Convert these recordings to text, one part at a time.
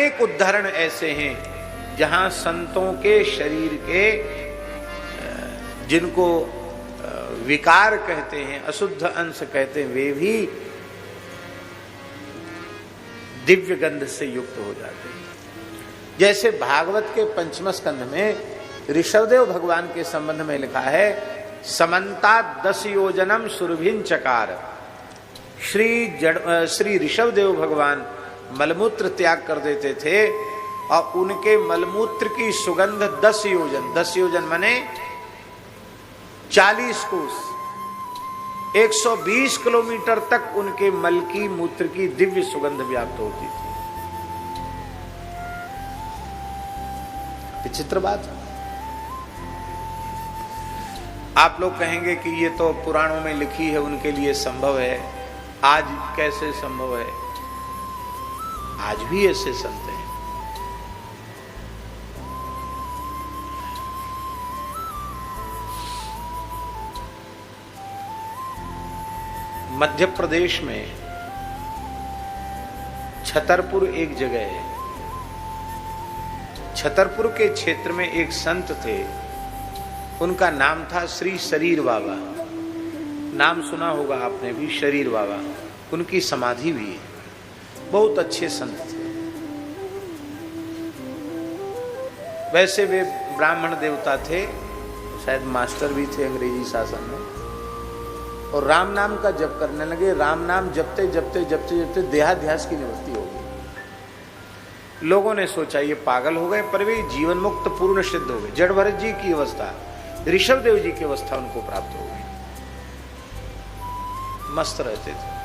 अनेक उदाहरण ऐसे हैं जहां संतों के शरीर के, जिनको विकार कहते हैं, अशुद्ध अंश कहते हैं, वे भी दिव्य गंध से युक्त हो जाते हैं। जैसे भागवत के 5वें स्कंध में ऋषभदेव भगवान के संबंध में लिखा है, समन्ता 10 योजनम सुरभिन चकार। श्री ऋषभदेव भगवान मलमूत्र त्याग कर देते थे और उनके मलमूत्र की सुगंध 10 योजन, 10 योजन माने 40 कोस, 120 किलोमीटर तक उनके मल की, मूत्र की दिव्य सुगंध व्याप्त होती थी। विचित्र बात है। आप लोग कहेंगे कि ये तो पुराणों में लिखी है, उनके लिए संभव है, आज कैसे संभव है? आज भी ऐसे संत हैं। मध्य प्रदेश में छतरपुर एक जगह है। छतरपुर के क्षेत्र में एक संत थे, उनका नाम था श्री शरीर बाबा। नाम सुना होगा आपने भी, शरीर बाबा। उनकी समाधि भी है। बहुत अच्छे संत थे। वैसे वे ब्राह्मण देवता थे, शायद मास्टर भी थे अंग्रेजी शासन में, और राम नाम का जप करने लगे। राम नाम जपते जपते जपते जपते देहाध्यास की निवृत्ति हो गई। लोगों ने सोचा ये पागल हो गए, पर वे जीवन मुक्त पूर्ण सिद्ध हो गए। जड़ भरत जी की अवस्था, ऋषभदेव जी की अवस्था उनको प्राप्त हो गई। मस्त रहते थे।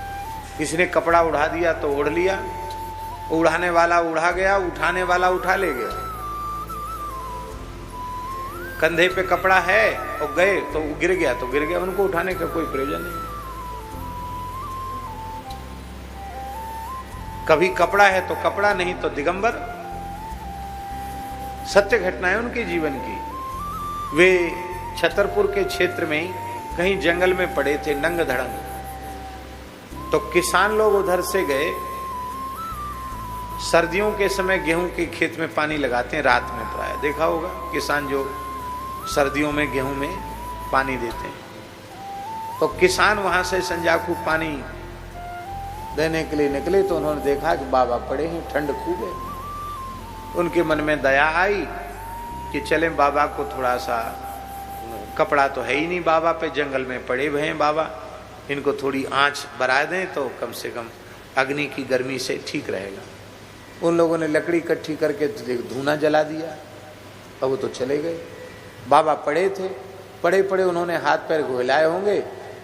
किसी ने कपड़ा उड़ा दिया तो ओढ़ लिया, उड़ाने वाला उड़ा गया, उठाने वाला उठा ले गया। कंधे पे कपड़ा है और गए तो गिर गया तो गिर गया, उनको उठाने का कोई प्रयोजन नहीं। कभी कपड़ा है तो कपड़ा, नहीं तो दिगंबर। सत्य घटनाएं उनके जीवन की। वे छतरपुर के क्षेत्र में कहीं जंगल में पड़े थे, नंग धड़ंग। तो किसान लोग उधर से गए। सर्दियों के समय गेहूं के खेत में पानी लगाते हैं, रात में प्राय देखा होगा किसान जो सर्दियों में गेहूं में पानी देते हैं। तो किसान वहां से संजाकू पानी देने के लिए निकले तो उन्होंने देखा कि बाबा पड़े हैं, ठंड खूब है। उनके मन में दया आई कि चले बाबा को थोड़ा सा, कपड़ा तो है ही नहीं बाबा पे, जंगल में पड़े हुए हैं बाबा, इनको थोड़ी आंच बरा दें तो कम से कम अग्नि की गर्मी से ठीक रहेगा। उन लोगों ने लकड़ी इकट्ठी करके धूना जला दिया और वो तो चले गए। बाबा पड़े थे, पड़े पड़े उन्होंने हाथ पैर घुलाए होंगे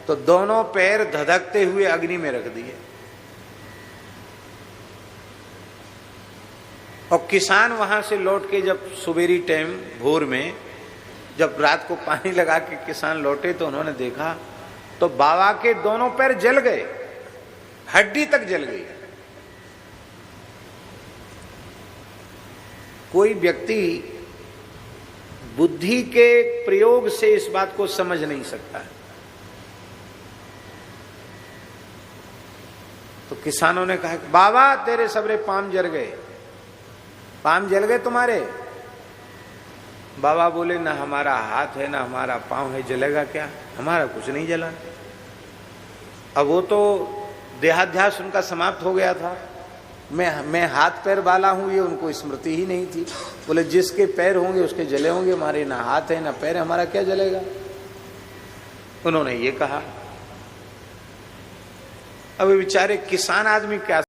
तो दोनों पैर धधकते हुए अग्नि में रख दिए। और किसान वहां से लौट के जब सुबेरी टाइम भोर में जब रात को पानी लगा के किसान लौटे तो उन्होंने देखा तो बाबा के दोनों पैर जल गए, हड्डी तक जल गई। कोई व्यक्ति बुद्धि के प्रयोग से इस बात को समझ नहीं सकता है। तो किसानों ने कहा बाबा तेरे सबरे पाम जल गए, पाम जल गए तुम्हारे। बाबा बोले ना हमारा हाथ है ना हमारा पांव है, जलेगा क्या? हमारा कुछ नहीं जला। अब वो तो देहाध्यास उनका समाप्त हो गया था। मैं हाथ पैर वाला हूं ये उनको स्मृति ही नहीं थी। बोले जिसके पैर होंगे उसके जले होंगे, हमारे ना हाथ है ना पैर, हमारा क्या जलेगा? उन्होंने ये कहा। अब बेचारे किसान आदमी क्या